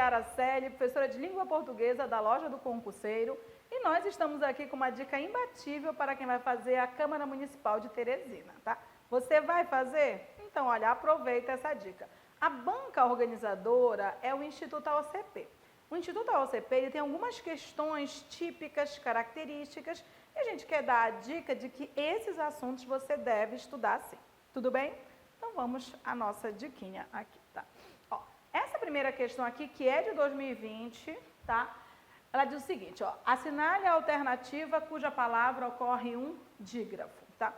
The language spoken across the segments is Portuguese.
Araceli, professora de língua portuguesa da Loja do Concurseiro, e nós estamos aqui com uma dica imbatível para quem vai fazer a Câmara Municipal de Teresina, tá? Você vai fazer? Então, olha, aproveita essa dica. A banca organizadora é o Instituto AOCP. O Instituto AOCP ele tem algumas questões típicas, características, e a gente quer dar a dica de que esses assuntos você deve estudar sim. Tudo bem? Então, vamos à nossa diquinha aqui, tá? Ó, essa primeira questão aqui, que é de 2020, tá? Ela diz o seguinte, ó, assinale a alternativa cuja palavra ocorre um dígrafo, tá?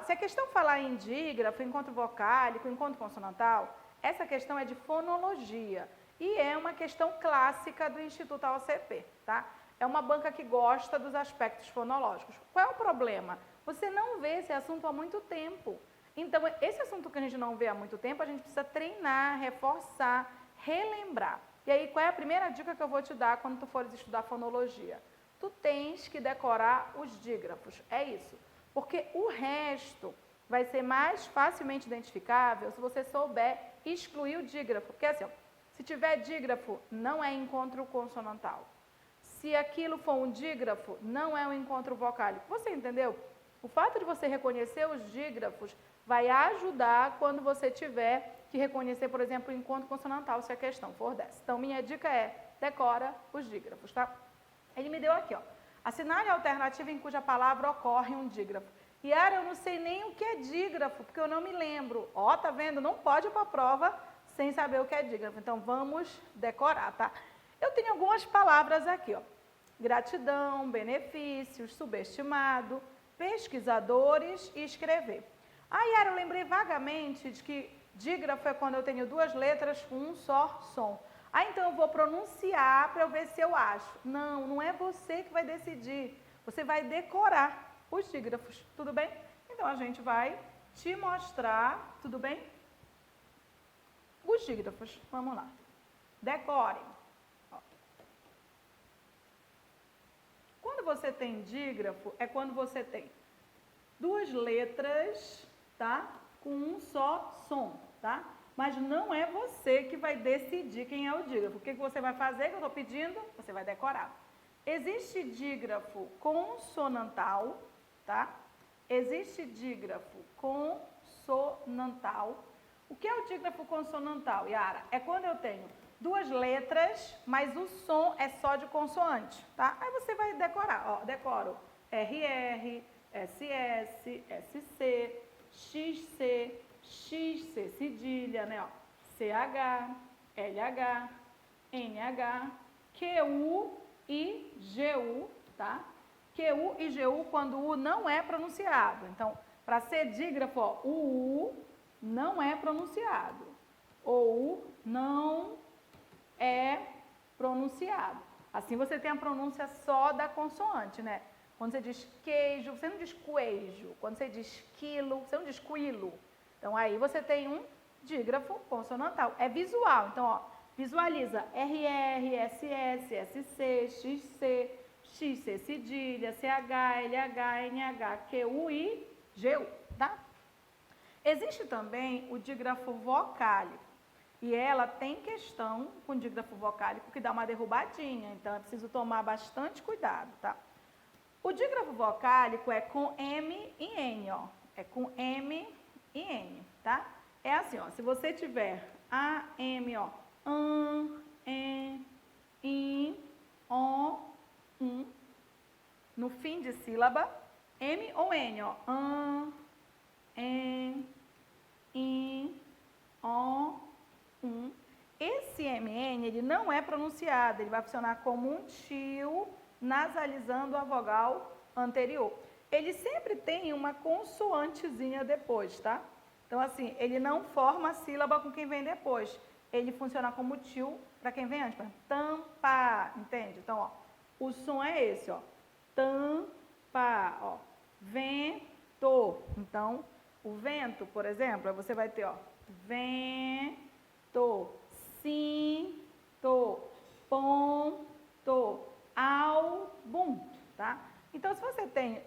Se a questão falar em dígrafo, encontro vocálico, encontro consonantal, essa questão é de fonologia e é uma questão clássica do Instituto AOCP, tá? É uma banca que gosta dos aspectos fonológicos. Qual é o problema? Você não vê esse assunto há muito tempo. Então, esse assunto que a gente não vê há muito tempo, a gente precisa treinar, reforçar, relembrar. E aí, qual é a primeira dica que eu vou te dar quando tu fores estudar fonologia? Tu tens que decorar os dígrafos, é isso. Porque o resto vai ser mais facilmente identificável se você souber excluir o dígrafo. Porque assim, ó, se tiver dígrafo, não é encontro consonantal. Se aquilo for um dígrafo, não é um encontro vocálico. Você entendeu? O fato de você reconhecer os dígrafos vai ajudar quando você tiver que reconhecer, por exemplo, o encontro consonantal, se a questão for dessa. Então, minha dica é, decora os dígrafos, tá? Ele me deu aqui, ó. Assinale a alternativa em cuja palavra ocorre um dígrafo. Yara, eu não sei nem o que é dígrafo, porque eu não me lembro. Ó, tá vendo? Não pode ir para a prova sem saber o que é dígrafo. Então, vamos decorar, tá? Eu tenho algumas palavras aqui, ó. Gratidão, benefícios, subestimado, pesquisadores e escrever. Ah, Yara, eu lembrei vagamente de que dígrafo é quando eu tenho duas letras com um só som. Ah, então eu vou pronunciar para eu ver se eu acho. Não, não é você que vai decidir. Você vai decorar os dígrafos, tudo bem? Então, a gente vai te mostrar, tudo bem? Os dígrafos, vamos lá. Decorem. Ó. Quando você tem dígrafo, é quando você tem duas letras, tá? Com um só som, tá? Mas não é você que vai decidir quem é o dígrafo. O que você vai fazer, que eu estou pedindo? Você vai decorar. Existe dígrafo consonantal, tá? Existe dígrafo consonantal. O que é o dígrafo consonantal, Yara? É quando eu tenho duas letras, mas o som é só de consoante, tá? Aí você vai decorar, ó, decoro RR, SS, SC, XC, XC cedilha, né, ó, CH, LH, NH, QU e GU, tá? QU e GU quando o U não é pronunciado. Então, para ser dígrafo, ó, o U não é pronunciado. O U não é pronunciado. Assim você tem a pronúncia só da consoante, né? Quando você diz queijo, você não diz queijo. Quando você diz quilo, você não diz quilo. Então, aí você tem um dígrafo consonantal. É visual. Então, ó, visualiza RR, SS, SC, XC, XC cedilha, CH, LH, NH, QU e GU, tá? Existe também o dígrafo vocálico. E ela tem questão com dígrafo vocálico que dá uma derrubadinha. Então, é preciso tomar bastante cuidado, tá? O dígrafo vocálico é com M e N, ó. É com M e N, tá? É assim, ó. Se você tiver A, M, ó. En, in, on, no fim de sílaba, M ou N, ó. En, in, on, Esse MN, ele não é pronunciado, ele vai funcionar como um tio nasalizando a vogal anterior. Ele sempre tem uma consoantezinha depois, tá? Então, assim, ele não forma a sílaba com quem vem depois. Ele funciona como tio para quem vem antes. Tampa, entende? Então, ó, o som é esse, ó. Tampa, ó. Vento. Então, o vento, por exemplo, aí você vai ter, ó. Vento, cinto, ponto, álbum, tá? Então, se você tem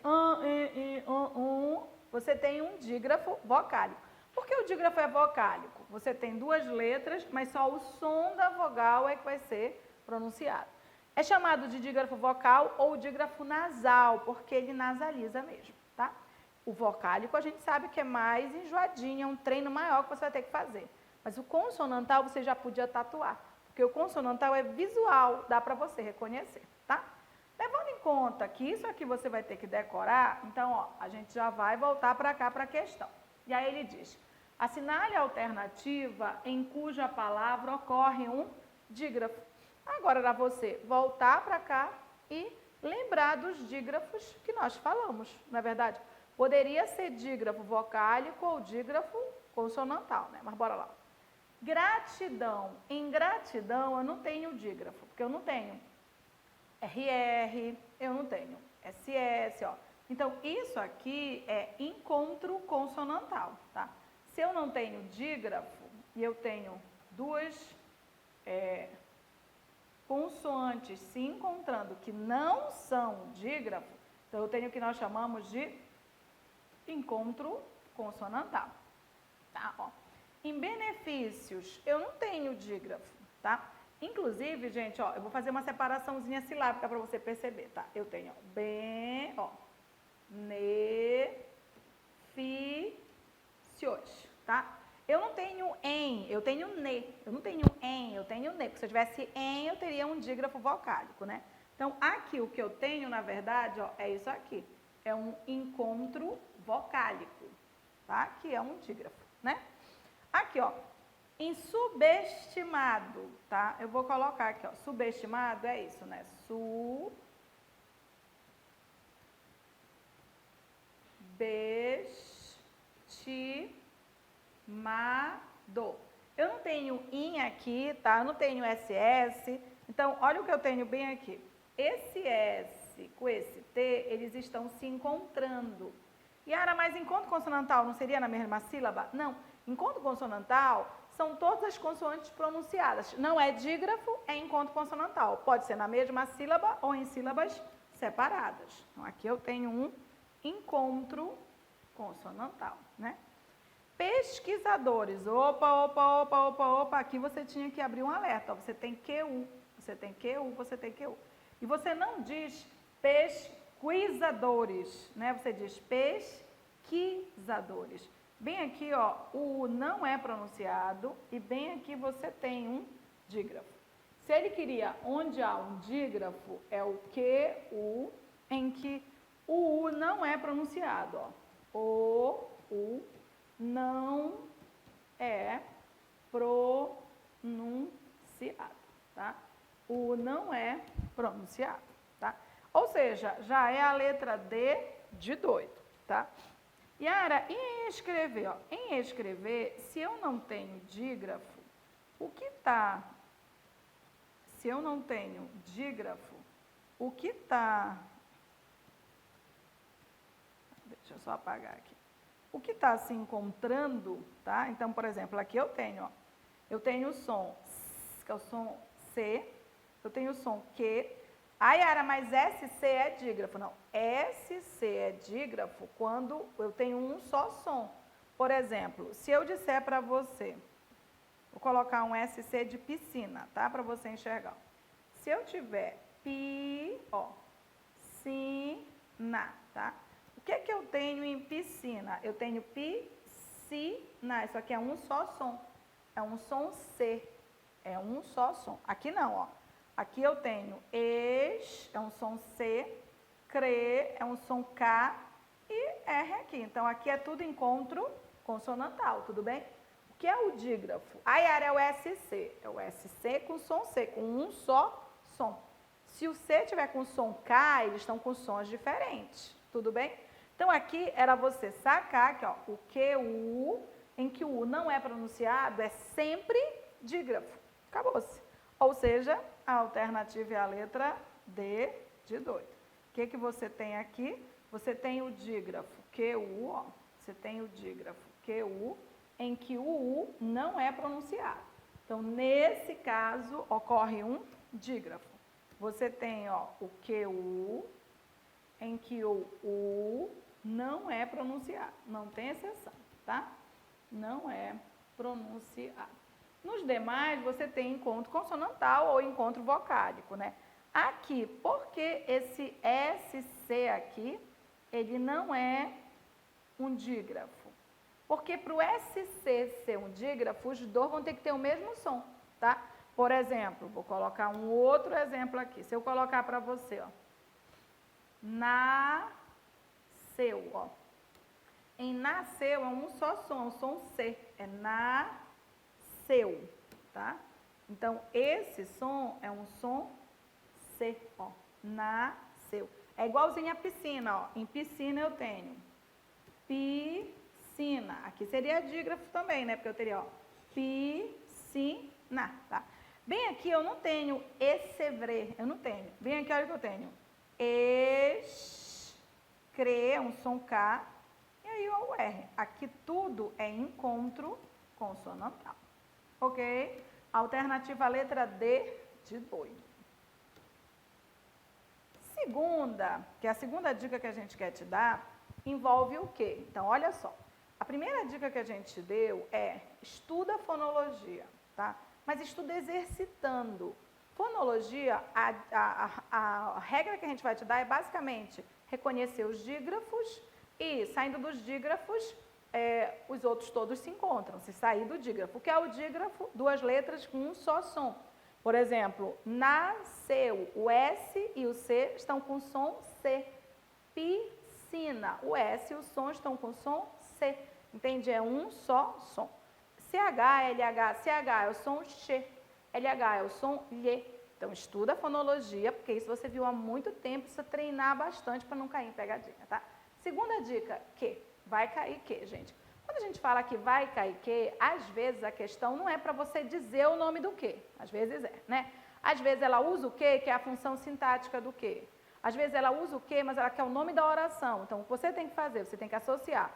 você tem um dígrafo vocálico. Por que o dígrafo é vocálico? Você tem duas letras, mas só o som da vogal é que vai ser pronunciado. É chamado de dígrafo vocal ou dígrafo nasal, porque ele nasaliza mesmo, tá? O vocálico a gente sabe que é mais enjoadinho, é um treino maior que você vai ter que fazer. Mas o consonantal você já podia tatuar, porque o consonantal é visual, dá para você reconhecer, tá? Levando em conta que isso aqui você vai ter que decorar, então, ó, a gente já vai voltar para cá para a questão. E aí ele diz, assinale a alternativa em cuja palavra ocorre um dígrafo. Agora era você voltar para cá e lembrar dos dígrafos que nós falamos, não é verdade? Poderia ser dígrafo vocálico ou dígrafo consonantal, né? Mas bora lá. Gratidão. Em gratidão eu não tenho dígrafo, porque eu não tenho RR, eu não tenho SS, ó. Então, isso aqui é encontro consonantal, tá? Se eu não tenho dígrafo e eu tenho duas consoantes se encontrando que não são dígrafo, então eu tenho o que nós chamamos de encontro consonantal, tá? Ó. Em benefícios, eu não tenho dígrafo, tá? Inclusive, gente, ó, eu vou fazer uma separaçãozinha silábica para você perceber, tá? Eu tenho, ó, benefícios, tá? Eu não tenho em, eu tenho ne. Eu não tenho em, eu tenho ne. Porque se eu tivesse em, eu teria um dígrafo vocálico, né? Então, aqui o que eu tenho, na verdade, ó, é isso aqui. É um encontro vocálico, tá? Que é um dígrafo, né? Aqui, ó, em subestimado, tá? Eu vou colocar aqui, ó, subestimado é isso, né? Subestimado. Eu não tenho in aqui, tá? Eu não tenho SS. Então, olha o que eu tenho bem aqui. Esse S com esse T, eles estão se encontrando. Yara, mas encontro consonantal não seria na mesma sílaba? Não. Encontro consonantal são todas as consoantes pronunciadas. Não é dígrafo, é encontro consonantal. Pode ser na mesma sílaba ou em sílabas separadas. Então, aqui eu tenho um encontro consonantal, né? Pesquisadores. Opa. Aqui você tinha que abrir um alerta. Ó. Você tem QU, você tem QU, você tem QU. E você não diz pesquisadores, né? Você diz pesquisadores. Bem aqui, ó, o U não é pronunciado e bem aqui você tem um dígrafo. Se ele queria onde há um dígrafo, é o QU, em que o U não é pronunciado, ó. O U não é pronunciado, tá? O U não é pronunciado, tá? Ou seja, já é a letra D de doido, tá? Yara, e em escrever? Ó, em escrever, se eu não tenho dígrafo, o que está? Se eu não tenho dígrafo, o que está? Deixa eu só apagar aqui. O que está se encontrando, tá? Então, por exemplo, aqui eu tenho o som S, que é o som C, eu tenho o som Q. Ah, Yara, mas SC é dígrafo. Não, SC é dígrafo quando eu tenho um só som. Por exemplo, se eu disser para você, vou colocar um SC de piscina, tá? Para você enxergar. Se eu tiver piscina, tá? O que é que eu tenho em piscina? Eu tenho piscina, isso aqui é um só som. É um som C, é um só som. Aqui não, ó. Aqui eu tenho es, é um som C, cre, é um som K e R aqui. Então, aqui é tudo encontro consonantal, tudo bem? O que é o dígrafo? A Yara é o SC. É o SC com som C, com um só som. Se o C tiver com som K, eles estão com sons diferentes, tudo bem? Então, aqui era você sacar que ó, o QU, em que o U não é pronunciado, é sempre dígrafo. Acabou-se. Ou seja, a alternativa é a letra D de doido. O que você tem aqui? Você tem o dígrafo QU, ó. Você tem o dígrafo QU, em que o U não é pronunciado. Então, nesse caso, ocorre um dígrafo. Você tem, ó, o QU, em que o U não é pronunciado. Não tem exceção, tá? Não é pronunciado. Nos demais, você tem encontro consonantal ou encontro vocálico, né? Aqui, porque esse SC aqui, ele não é um dígrafo? Porque para o SC ser um dígrafo, os dois vão ter que ter o mesmo som, tá? Por exemplo, vou colocar um outro exemplo aqui. Se eu colocar para você, ó, nasceu, ó. Em nasceu é um só som, um som C, é nasceu, tá? Então, esse som é um som C, ó, nasceu. É igualzinho a piscina, ó. Em piscina eu tenho piscina. Aqui seria dígrafo também, né? Porque eu teria, ó, piscina, tá? Bem aqui eu não tenho escrever, eu não tenho. Bem aqui olha o que eu tenho. Escre, é um som K, e aí o R. Aqui tudo é encontro consonantal. Ok? Alternativa letra D de doido. Segunda, que é a segunda dica que a gente quer te dar, envolve o quê? Então, olha só. A primeira dica que a gente te deu é estuda fonologia, tá? Mas estuda exercitando. Fonologia, a regra que a gente vai te dar é basicamente reconhecer os dígrafos e, saindo dos dígrafos, os outros todos se encontram, se sair do dígrafo. O que é o dígrafo? Duas letras com um só som. Por exemplo, nasceu, o S e o C estão com som C. Piscina, o S e o som estão com som C. Entende? É um só som. CH, LH, CH é o som X, LH é o som LH. Então, estuda a fonologia, porque isso você viu há muito tempo, precisa treinar bastante para não cair em pegadinha, tá? Segunda dica, que. Vai cair que, gente? Quando a gente fala que vai cair que, às vezes a questão não é para você dizer o nome do que. Às vezes é, né? Às vezes ela usa o que é a função sintática do que. Às vezes ela usa o que, mas ela quer o nome da oração. Então, o que você tem que fazer? Você tem que associar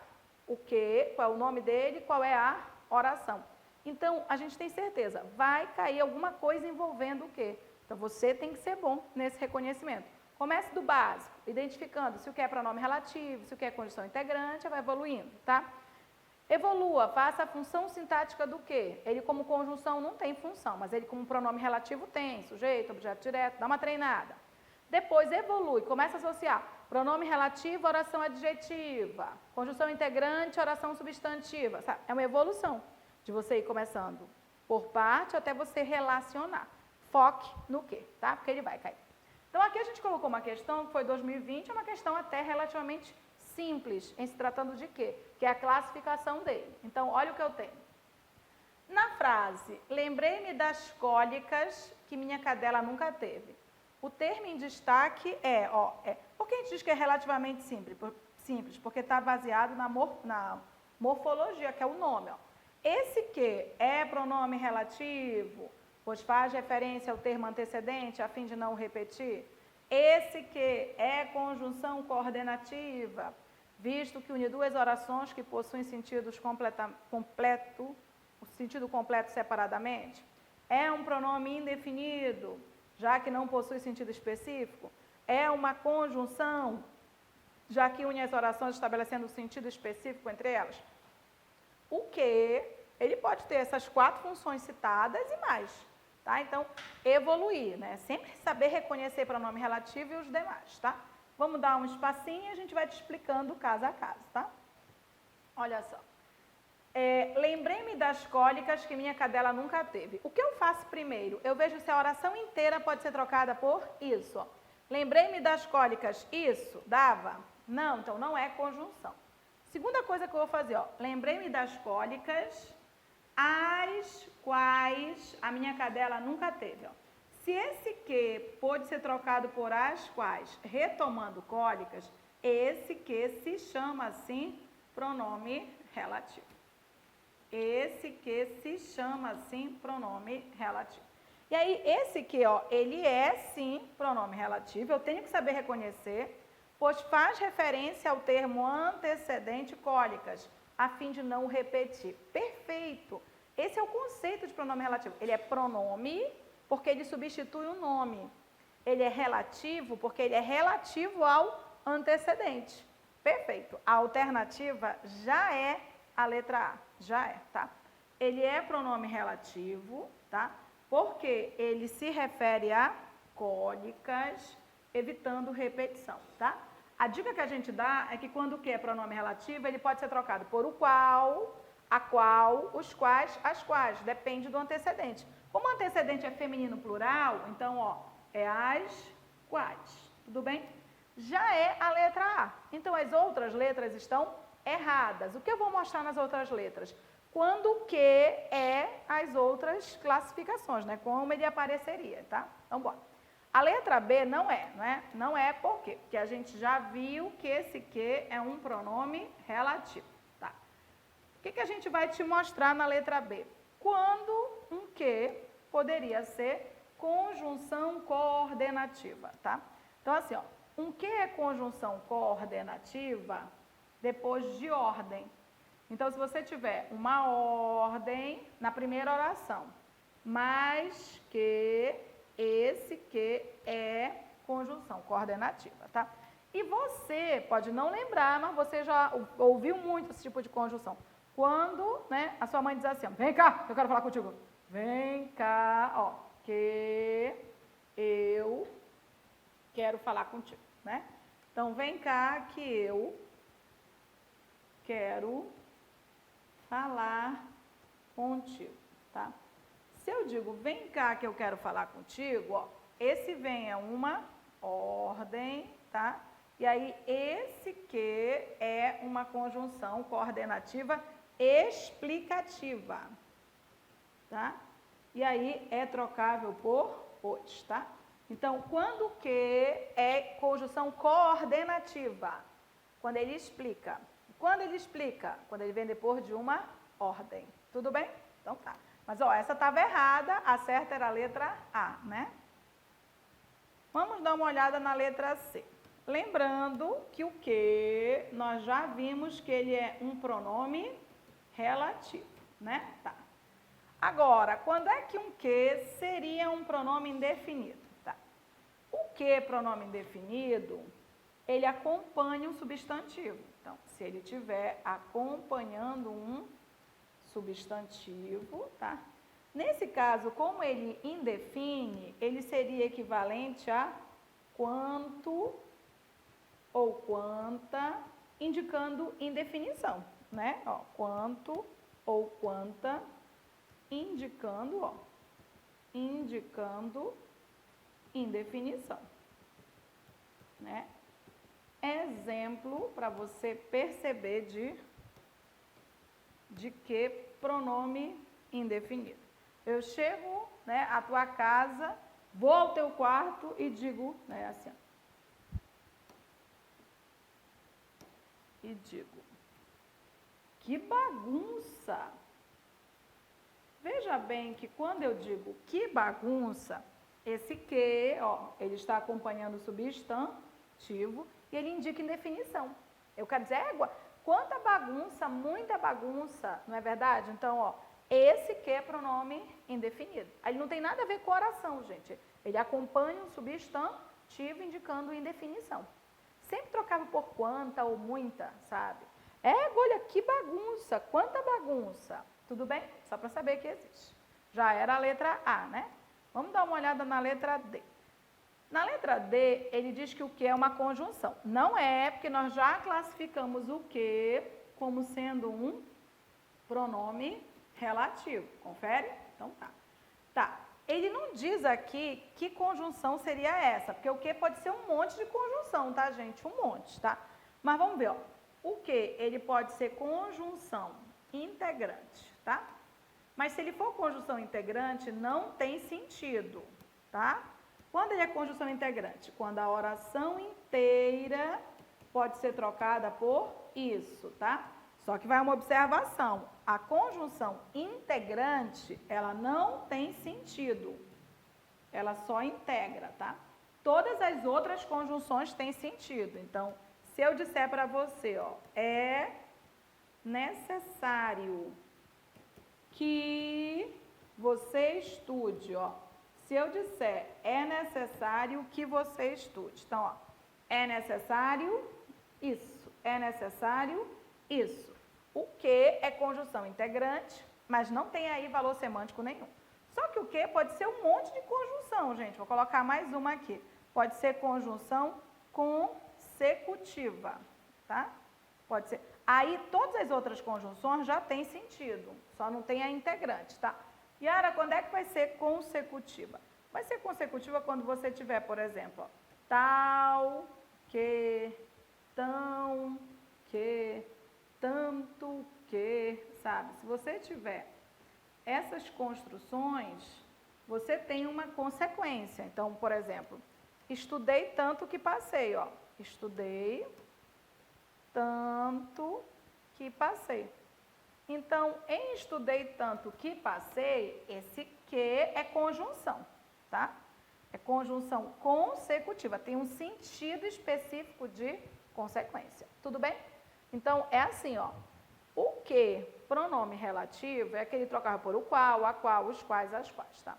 o que, qual é o nome dele, qual é a oração. Então, a gente tem certeza, vai cair alguma coisa envolvendo o que. Então, você tem que ser bom nesse reconhecimento. Comece do básico, identificando se o que é pronome relativo, se o que é condição integrante, vai evoluindo, tá? Evolua, faça a função sintática do que. Ele como conjunção não tem função, mas ele como pronome relativo tem, sujeito, objeto direto, dá uma treinada. Depois evolui, começa a associar pronome relativo, oração adjetiva, conjunção integrante, oração substantiva. Sabe? É uma evolução de você ir começando por parte até você relacionar. Foque no que, tá? Porque ele vai cair. Então, aqui a gente colocou uma questão que foi 2020, é uma questão até relativamente simples, em se tratando de quê? Que é a classificação dele. Então, olha o que eu tenho. Na frase, lembrei-me das cólicas que minha cadela nunca teve. O termo em destaque por que a gente diz que é relativamente simples? Porque está baseado na morfologia, que é o nome. Ó. Esse que é pronome relativo, pois faz referência ao termo antecedente, a fim de não repetir. Esse que é conjunção coordenativa, visto que une duas orações que possuem sentido completo separadamente. É um pronome indefinido, já que não possui sentido específico. É uma conjunção, já que une as orações estabelecendo um sentido específico entre elas. O que, ele pode ter essas 4 funções citadas e mais. Tá? Então, evoluir, né? Sempre saber reconhecer pronome relativo e os demais, tá? Vamos dar um espacinho e a gente vai te explicando caso a caso, tá? Olha só. Lembrei-me das cólicas que minha cadela nunca teve. O que eu faço primeiro? Eu vejo se a oração inteira pode ser trocada por isso. Ó. Lembrei-me das cólicas, isso, dava? Não, então não é conjunção. Segunda coisa que eu vou fazer, ó. Lembrei-me das cólicas as quais a minha cadela nunca teve. Ó. Se esse que pode ser trocado por as quais, retomando cólicas, esse que se chama assim pronome relativo. Esse que se chama assim pronome relativo. E aí, esse que, ó, ele é sim pronome relativo, eu tenho que saber reconhecer, pois faz referência ao termo antecedente cólicas, a fim de não repetir. Perfeito! Esse é o conceito de pronome relativo. Ele é pronome porque ele substitui o nome. Ele é relativo porque ele é relativo ao antecedente. Perfeito. A alternativa já é a letra A. Já é, tá? Ele é pronome relativo, tá? Porque ele se refere a cólicas, evitando repetição, tá? A dica que a gente dá é que quando o que é pronome relativo, ele pode ser trocado por o qual, a qual, os quais, as quais, depende do antecedente. Como o antecedente é feminino plural, então, ó, é as quais, tudo bem? Já é a letra A. Então, as outras letras estão erradas. O que eu vou mostrar nas outras letras? Quando o que é as outras classificações, né? Como ele apareceria, tá? Então, bora. A letra B não é? Não é por quê? Porque a gente já viu que esse que é um pronome relativo, tá? O que a gente vai te mostrar na letra B? Quando um que poderia ser conjunção coordenativa, tá? Então, assim, ó, um que é conjunção coordenativa depois de ordem. Então, se você tiver uma ordem na primeira oração, mas que esse que é conjunção coordenativa, tá? E você pode não lembrar, mas você já ouviu muito esse tipo de conjunção. Quando, né, a sua mãe diz assim, vem cá, eu quero falar contigo. Vem cá, ó, que eu quero falar contigo, né? Então, vem cá que eu quero falar contigo, tá? Se eu digo, vem cá que eu quero falar contigo, ó, esse vem é uma ordem, tá? E aí, esse que é uma conjunção coordenativa explicativa, tá? E aí, é trocável por os, tá? Então, quando o que é conjunção coordenativa? Quando ele explica. Quando ele explica? Quando ele vem depois de uma ordem. Tudo bem? Então tá. Mas, ó, essa estava errada, a certa era a letra A, né? Vamos dar uma olhada na letra C. Lembrando que o que nós já vimos que ele é um pronome relativo, né? Tá. Agora, quando é que um que seria um pronome indefinido? Tá. O que pronome indefinido, ele acompanha um substantivo. Então, se ele estiver acompanhando um substantivo, tá? Nesse caso, como ele indefine, ele seria equivalente a quanto ou quanta, indicando indefinição, né? Ó, quanto ou quanta, indicando, ó, indicando indefinição, né? Exemplo para você perceber de que pronome indefinido. Eu chego, né, à tua casa, vou ao teu quarto e digo, né, assim, ó, e digo, que bagunça! Veja bem que quando eu digo que bagunça, esse que, ó, ele está acompanhando o substantivo e ele indica indefinição. Eu quero dizer, quanta bagunça, muita bagunça, não é verdade? Então, ó, esse que é pronome indefinido. Aí não tem nada a ver com oração, gente. Ele acompanha um substantivo indicando indefinição. Sempre trocava por quanta ou muita, sabe? Olha, que bagunça, quanta bagunça. Tudo bem? Só para saber que existe. Já era a letra A, né? Vamos dar uma olhada na letra D. Na letra D, ele diz que o que é uma conjunção. Não é, porque nós já classificamos o que como sendo um pronome relativo. Confere? Então tá. Tá. Ele não diz aqui que conjunção seria essa, porque o que pode ser um monte de conjunção, tá, gente? Um monte, tá? Mas vamos ver, ó. O que ele pode ser conjunção integrante, tá? Mas se ele for conjunção integrante, não tem sentido, tá? Quando ele é conjunção integrante? Quando a oração inteira pode ser trocada por isso, tá? Só que vai uma observação. A conjunção integrante, ela não tem sentido. Ela só integra, tá? Todas as outras conjunções têm sentido. Então, se eu disser para você, ó, é necessário que você estude, ó. Se eu disser, é necessário que você estude. Então, ó, é necessário isso, é necessário isso. O que é conjunção integrante, mas não tem aí valor semântico nenhum. Só que o que pode ser um monte de conjunção, gente. Vou colocar mais uma aqui. Pode ser conjunção consecutiva, tá? Pode ser. Aí todas as outras conjunções já têm sentido, só não tem a integrante, tá? Yara, quando é que vai ser consecutiva? Vai ser consecutiva quando você tiver, por exemplo, ó, tal, que, tão, que, tanto, que, sabe? Se você tiver essas construções, você tem uma consequência. Então, por exemplo, estudei tanto que passei, ó. Estudei tanto que passei. Então, em estudei tanto que passei, esse que é conjunção, tá? É conjunção consecutiva, tem um sentido específico de consequência. Tudo bem? Então, é assim, ó. O que, pronome relativo, é aquele trocado por o qual, a qual, os quais, as quais, tá?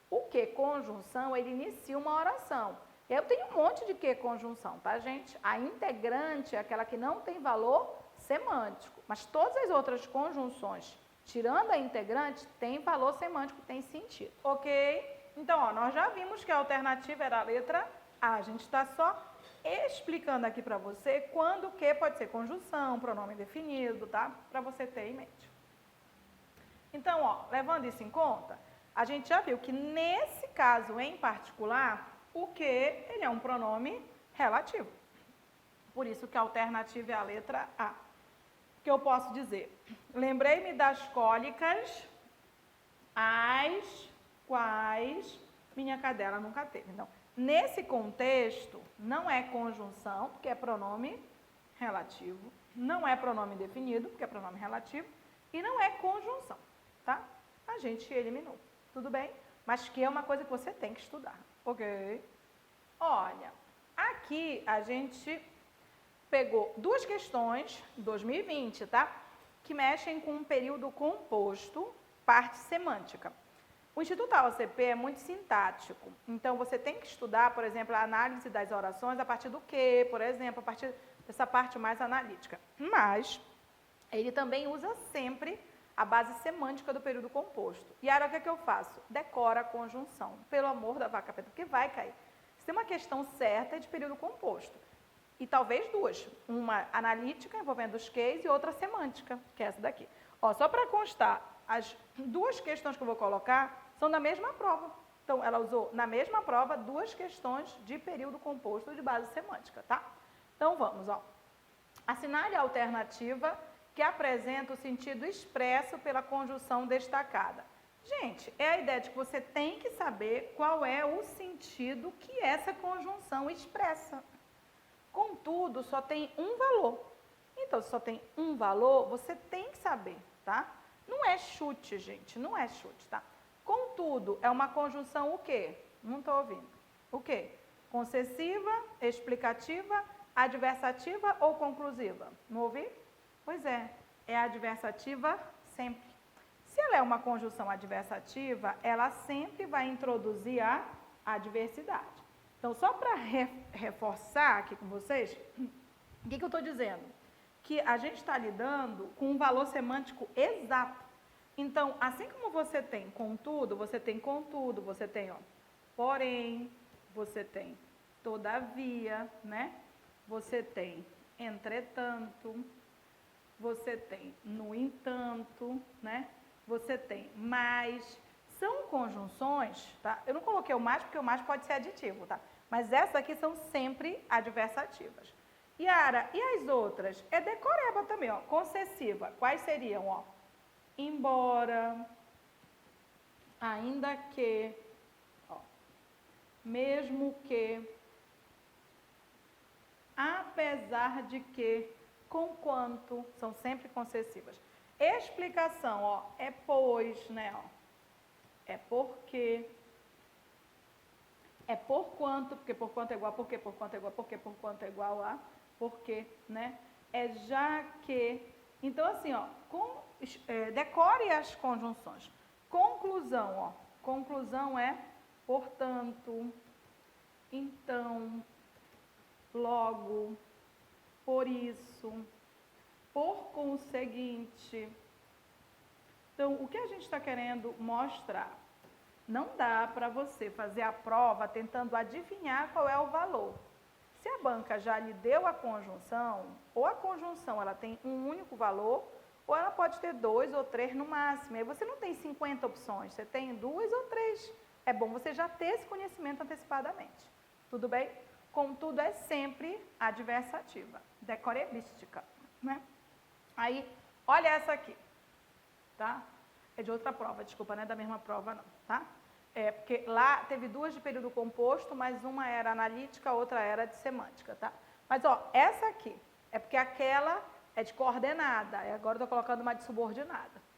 O que, conjunção, ele inicia uma oração. Eu tenho um monte de que conjunção, tá, gente? A integrante é aquela que não tem valor semântico, mas todas as outras conjunções, tirando a integrante, tem valor semântico, tem sentido, ok? Então, ó, nós já vimos que a alternativa era a letra A, a gente está só explicando aqui para você quando o que pode ser conjunção, pronome definido, tá? Para você ter em mente. Então, ó, levando isso em conta, a gente já viu que nesse caso em particular, o que ele é um pronome relativo. Por isso que a alternativa é a letra A. O que eu posso dizer? Lembrei-me das cólicas, as quais minha cadela nunca teve. Então, nesse contexto, não é conjunção, porque é pronome relativo, não é pronome definido, porque é pronome relativo, e não é conjunção, tá? A gente eliminou, tudo bem? Mas que é uma coisa que você tem que estudar, ok? Olha, aqui a gente pegou duas questões, 2020, tá? Que mexem com um período composto, parte semântica. O Instituto AOCP é muito sintático, então você tem que estudar, por exemplo, a análise das orações a partir do que, por exemplo, a partir dessa parte mais analítica. Mas ele também usa sempre a base semântica do período composto. E aí, o que é que eu faço? Decora a conjunção, pelo amor da vaca preta, porque vai cair. Se tem uma questão certa, é de período composto. E talvez duas, uma analítica, envolvendo os ques, e outra semântica, que é essa daqui. Ó, só para constar, as duas questões que eu vou colocar são da mesma prova. Então, ela usou na mesma prova duas questões de período composto de base semântica, tá? Então, vamos, ó. Assinale a alternativa que apresenta o sentido expresso pela conjunção destacada. Gente, é a ideia de que você tem que saber qual é o sentido que essa conjunção expressa. Contudo, só tem um valor. Então, se só tem um valor, você tem que saber, tá? Não é chute, gente, não é chute, tá? Contudo, é uma conjunção o quê? Não estou ouvindo. O quê? Concessiva, explicativa, adversativa ou conclusiva? Não ouvi? Pois é adversativa sempre. Se ela é uma conjunção adversativa, ela sempre vai introduzir a adversidade. Então, só para reforçar aqui com vocês, o que eu estou dizendo? Que a gente está lidando com um valor semântico exato. Então, assim como você tem contudo, você tem contudo, você tem, ó, porém, você tem todavia, né? Você tem entretanto, você tem no entanto, né? Você tem mas. São conjunções, tá? Eu não coloquei o mais porque o mais pode ser aditivo, tá? Mas essas aqui são sempre adversativas. Yara, e as outras? É decoreba também, ó. Concessiva. Quais seriam, ó? Embora, ainda que, ó, mesmo que, apesar de que, conquanto, são sempre concessivas. Explicação, ó, é pois, né, ó. É porque, é por quanto, porque por quanto é igual a porque, por quanto é igual a porque, por quanto é igual a porque, né? É já que. Então, assim, ó, decore as conjunções. Conclusão, ó. Conclusão é portanto, então, logo, por isso. Por conseguinte, então, o que a gente está querendo mostrar? Não dá para você fazer a prova tentando adivinhar qual é o valor. Se a banca já lhe deu a conjunção, ou a conjunção ela tem um único valor, ou ela pode ter 2 ou 3 no máximo. Aí você não tem 50 opções, você tem 2 ou 3. É bom você já ter esse conhecimento antecipadamente. Tudo bem? Contudo, é sempre adversativa, decorebística, né? Aí, olha essa aqui, tá? É de outra prova, desculpa, não é da mesma prova não, tá? É, porque lá teve 2 de período composto, mas uma era analítica, a outra era de semântica, tá? Mas, ó, essa aqui, é porque aquela é de coordenada, e agora eu tô colocando uma de subordinada.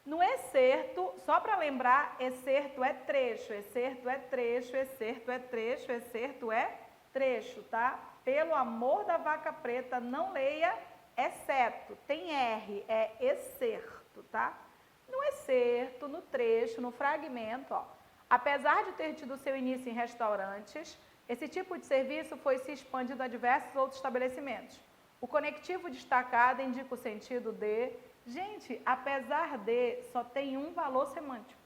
No excerto, só para lembrar, excerto é trecho, excerto é trecho, excerto é trecho, excerto é trecho, tá? Pelo amor da vaca preta, não leia exceto, tem R, é excerto, tá? No excerto, no trecho, no fragmento, ó, apesar de ter tido seu início em restaurantes, esse tipo de serviço foi se expandindo a diversos outros estabelecimentos. O conectivo destacado indica o sentido de... Gente, apesar de, só tem um valor semântico.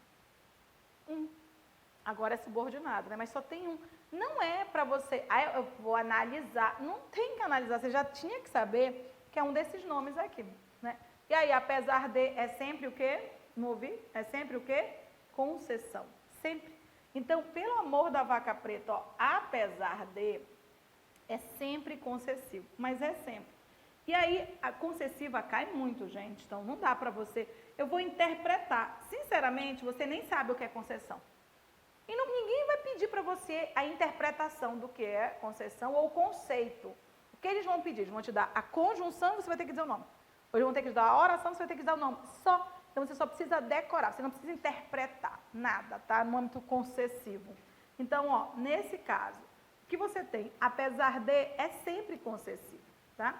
Agora é subordinado, né? Mas só tem um. Não é para você... eu vou analisar. Não tem que analisar, você já tinha que saber que é um desses nomes aqui, né? E aí, apesar de, é sempre o quê? Não ouvi? É sempre o quê? Concessão. Sempre. Então, pelo amor da vaca preta, ó, apesar de, é sempre concessivo, mas é sempre. E aí, a concessiva cai muito, gente, então não dá para você... Eu vou interpretar. Sinceramente, você nem sabe o que é concessão. E ninguém vai pedir para você a interpretação do que é concessão ou conceito. O que eles vão pedir? Eles vão te dar a conjunção, você vai ter que dizer o nome. Ou eles vão ter que te dar a oração, você vai ter que dizer o nome. Só. Então, você só precisa decorar, você não precisa interpretar nada, tá? No âmbito concessivo. Então, ó, nesse caso, o que você tem, apesar de, é sempre concessivo, tá?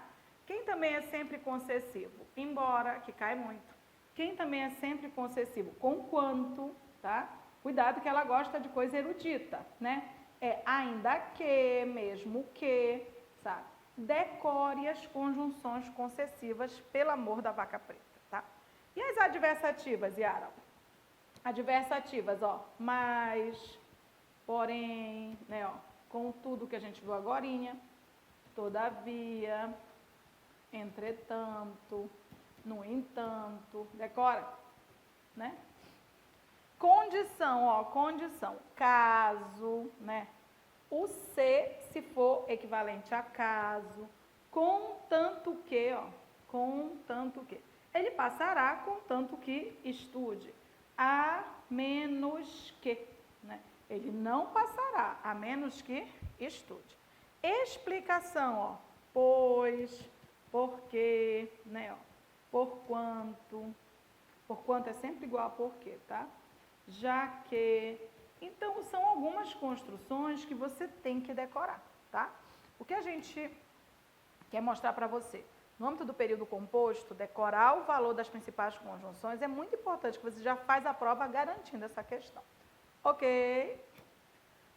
Quem também é sempre concessivo? Embora, que cai muito. Quem também é sempre concessivo? Conquanto, tá? Cuidado que ela gosta de coisa erudita, né? É ainda que, mesmo que, sabe? Decore as conjunções concessivas, pelo amor da vaca preta, tá? E as adversativas, Yara? Adversativas, ó, mas, porém, né, ó, com tudo que a gente viu agorinha, todavia, entretanto, no entanto, decora, né? Condição, ó, condição, caso, né? O se for equivalente a caso, contanto que, ó, contanto que. Ele passará contanto que estude, a menos que, né? Ele não passará, a menos que estude. Explicação, ó, pois, porque, né, ó, porquanto é sempre igual a porquê, tá? Já que, então são algumas construções que você tem que decorar, tá? O que a gente quer mostrar para você, no âmbito do período composto, decorar o valor das principais conjunções é muito importante, que você já faz a prova garantindo essa questão. Ok?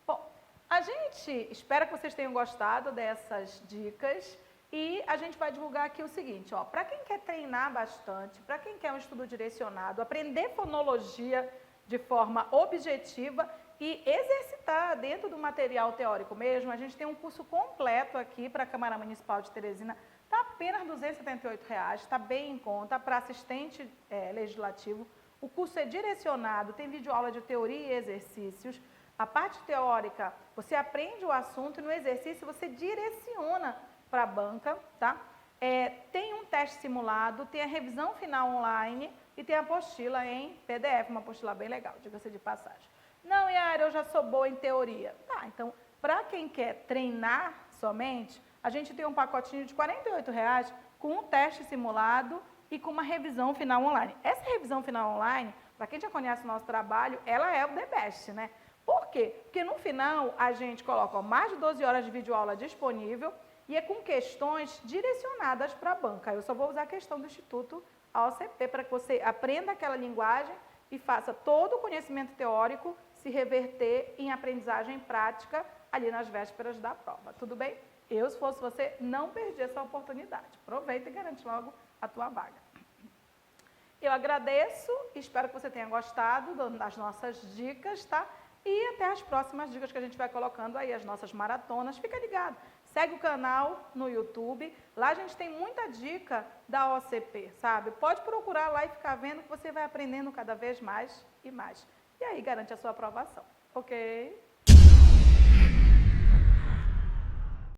Bom, a gente espera que vocês tenham gostado dessas dicas. E a gente vai divulgar aqui o seguinte, ó, para quem quer treinar bastante, para quem quer um estudo direcionado, aprender fonologia de forma objetiva e exercitar dentro do material teórico mesmo, a gente tem um curso completo aqui para a Câmara Municipal de Teresina, está apenas R$ 278, está bem em conta, para assistente legislativo. O curso é direcionado, tem videoaula de teoria e exercícios. A parte teórica, você aprende o assunto e no exercício você direciona para a banca, tá? Tem um teste simulado, tem a revisão final online e tem a apostila em PDF, uma apostila bem legal, diga-se de passagem. Não, Yara, eu já sou boa em teoria. Tá, então, para quem quer treinar somente, a gente tem um pacotinho de R$ 48,00 com um teste simulado e com uma revisão final online. Essa revisão final online, para quem já conhece o nosso trabalho, ela é o the best, né? Por quê? Porque no final a gente coloca mais de 12 horas de videoaula disponível e é com questões direcionadas para a banca. Eu só vou usar a questão do Instituto AOCP para que você aprenda aquela linguagem e faça todo o conhecimento teórico se reverter em aprendizagem prática ali nas vésperas da prova. Tudo bem? Eu, se fosse você, não perdi essa oportunidade. Aproveita e garante logo a tua vaga. Eu agradeço, espero que você tenha gostado das nossas dicas, tá? E até as próximas dicas que a gente vai colocando aí, as nossas maratonas. Fica ligado, segue o canal no YouTube, lá a gente tem muita dica da OCP, sabe? Pode procurar lá e ficar vendo que você vai aprendendo cada vez mais e mais. E aí garante a sua aprovação, ok?